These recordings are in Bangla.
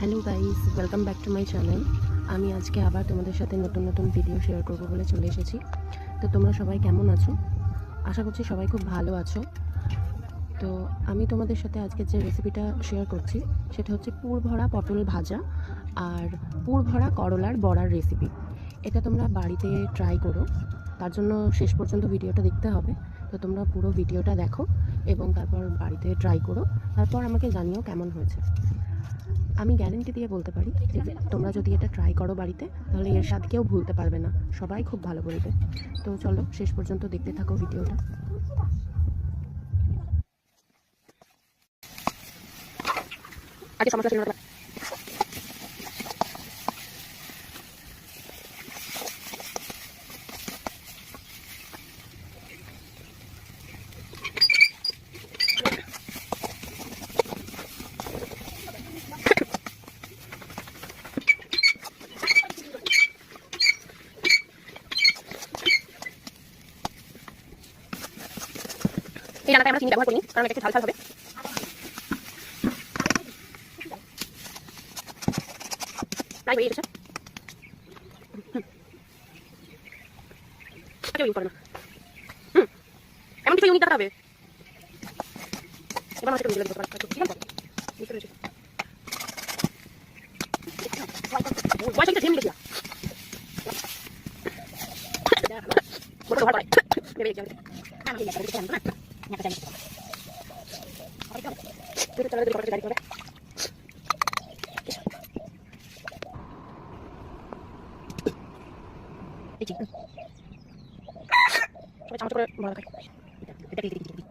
Hello guys, welcome back to my channel. আমি আজকে আবার তোমাদের সাথে নতুন নতুন ভিডিও শেয়ার করব বলে চলে এসেছি। তো তোমরা সবাই কেমন আছো? আশা করছি সবাই খুব ভালো আছো। তো আমি তোমাদের সাথে আজকে যে রেসিপিটা শেয়ার করছি সেটা হচ্ছে পুর ভরা পটল ভাজা আর পুর ভরা করলার বড়ার রেসিপি। এটা তোমরা বাড়িতে ট্রাই করো, তার জন্য শেষ পর্যন্ত ভিডিওটা দেখতে হবে। তো তোমরা পুরো ভিডিওটা দেখো এবং তারপর বাড়িতে ট্রাই করো, তারপর আমাকে জানিও কেমন হয়েছে। আমি গ্যারেন্টি দিয়ে বলতে পারি যে তোমরা যদি এটা ট্রাই করো বাড়িতে, তাহলে এর স্বাদ কেউ ভুলতে পারবে না, সবাই খুব ভালো বলবে। তো চলো শেষ পর্যন্ত দেখতে থাকো ভিডিওটা। আগে সমস্যা ছিল না। এই রান্নাটায় আমরা চিনি ব্যবহার করিনি, কারণ এটা একটু ঝাল ঝাল হবে। প্রায় হয়ে গেছে। কেউ ইউজ করে না। এমন কিছু ইউনিক দেখাতে হবে। এবার মাছটা দিতে পারি। বুঝতে পেরেছি। ওয়াইটা ঝেমে গেছিলাম। বড় ভালো করে ভেবে গেছি। আমি এটা করতে পারবো না। এটা জানি। তুই তো চলে দিবি গাড়ি করে। এই ঠিক। সবাই চামচ করে বড় খাই। এটা দিতে দিতে।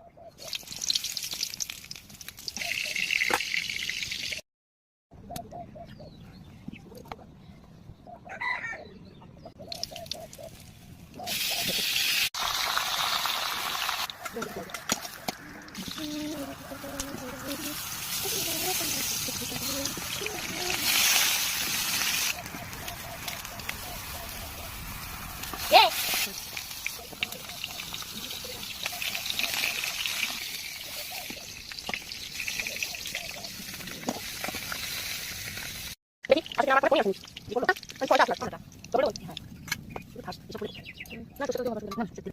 দেখি আজকে আমার করে আসিস। জীবনটা আমি পয়সা আসলাম না। তবে বলছি হ্যাঁ। তুই থাস, এসব করে। না তো তো হবে না। সত্যি।